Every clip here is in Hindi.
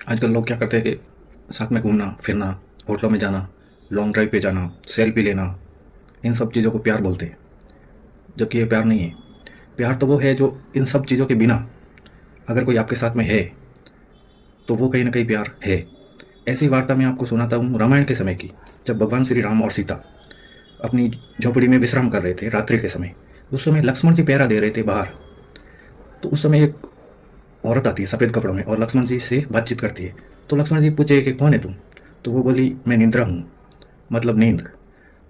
आजकल लोग क्या करते हैं कि साथ में घूमना फिरना, होटलों में जाना, लॉन्ग ड्राइव पे जाना, सेल्फी लेना, इन सब चीज़ों को प्यार बोलते हैं। जबकि ये प्यार नहीं है। प्यार तो वो है जो इन सब चीज़ों के बिना अगर कोई आपके साथ में है तो वो कहीं ना कहीं प्यार है। ऐसी वार्ता मैं आपको सुनाता हूँ रामायण के समय की, जब भगवान श्री राम और सीता अपनी झोपड़ी में विश्राम कर रहे थे रात्रि के समय। उस समय लक्ष्मण जी पहरा दे रहे थे बाहर। तो उस समय एक औरत आती है सफ़ेद कपड़ों में और लक्ष्मण जी से बातचीत करती है। तो लक्ष्मण जी पूछे कि कौन है तुम? तो वो बोली, मैं निंद्रा हूँ, मतलब नींद।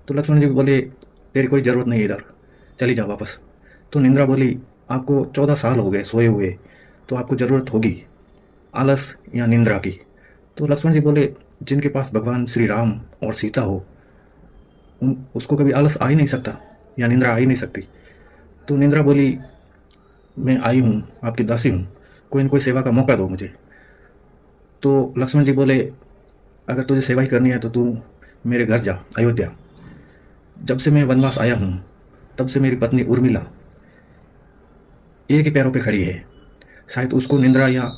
तो लक्ष्मण जी बोले, तेरी कोई ज़रूरत नहीं इधर, चली जा वापस। तो निंद्रा बोली, आपको 14 साल हो गए सोए हुए, तो आपको ज़रूरत होगी आलस या निंद्रा की। तो लक्ष्मण जी बोले, जिनके पास भगवान श्री राम और सीता हो उन उसको कभी आलस आ ही नहीं सकता या निंद्रा आ ही नहीं सकती। तो निंद्रा बोली, मैं आई हूँ, आपकी दासी हूँ, कोई न कोई सेवा का मौका दो मुझे। तो लक्ष्मण जी बोले, अगर तुझे सेवा ही करनी है तो तू मेरे घर जा अयोध्या। जब से मैं वनवास आया हूँ तब से मेरी पत्नी उर्मिला एक ही पैरों पे खड़ी है, शायद उसको निंद्रा या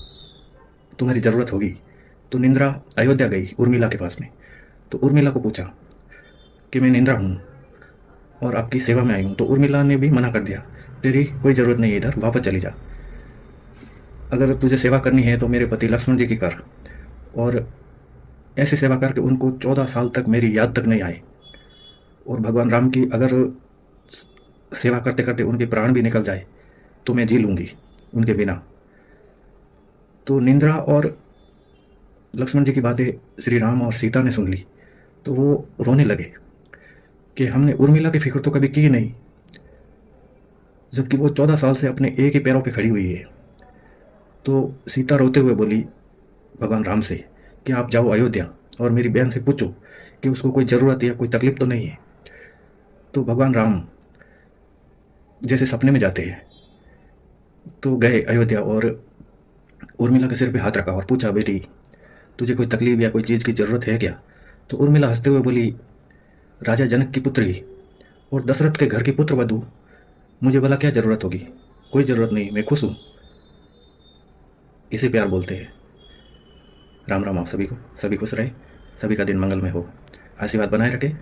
तुम्हारी ज़रूरत होगी। तो निंद्रा अयोध्या गई उर्मिला के पास में। तो उर्मिला को पूछा कि मैं निंद्रा हूँ और आपकी सेवा में आई हूँ। तो उर्मिला ने भी मना कर दिया, तेरी कोई ज़रूरत नहीं है इधर, वापस चली जा। अगर तुझे सेवा करनी है तो मेरे पति लक्ष्मण जी की कर, और ऐसी सेवा कर कि उनको 14 साल तक मेरी याद तक नहीं आए। और भगवान राम की अगर सेवा करते करते उनके प्राण भी निकल जाए तो मैं जी लूँगी उनके बिना। तो निंद्रा और लक्ष्मण जी की बातें श्री राम और सीता ने सुन ली तो वो रोने लगे कि हमने उर्मिला की फिक्र तो कभी की नहीं, जबकि वो 14 साल से अपने एक ही पैरों पे खड़ी हुई है। तो सीता रोते हुए बोली भगवान राम से कि आप जाओ अयोध्या और मेरी बहन से पूछो कि उसको कोई ज़रूरत या कोई तकलीफ तो नहीं है। तो भगवान राम जैसे सपने में जाते हैं तो गए अयोध्या और उर्मिला के सिर पे हाथ रखा और पूछा, बेटी तुझे कोई तकलीफ या कोई चीज़ की ज़रूरत है क्या? तो उर्मिला हंसते हुए बोली, राजा जनक की पुत्री और दशरथ के घर की पुत्र वधू, मुझे भला क्या ज़रूरत होगी? कोई ज़रूरत नहीं, मैं खुश हूँ। इसे प्यार बोलते हैं। राम राम आप सभी को, सभी खुश रहे, सभी का दिन मंगलमय हो, आशीर्वाद बनाए रखे।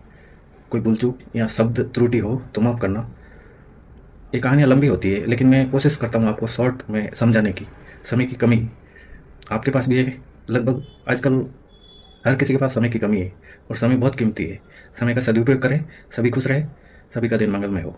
कोई भूल चूक या शब्द त्रुटि हो तो माफ़ करना। ये कहानियाँ लंबी होती है लेकिन मैं कोशिश करता हूँ आपको शॉर्ट में समझाने की। समय की कमी आपके पास भी है, लगभग आजकल हर किसी के पास समय की कमी है और समय बहुत कीमती है। समय का सदुपयोग करें, सभी खुश रहे, सभी का दिन मंगलमय हो।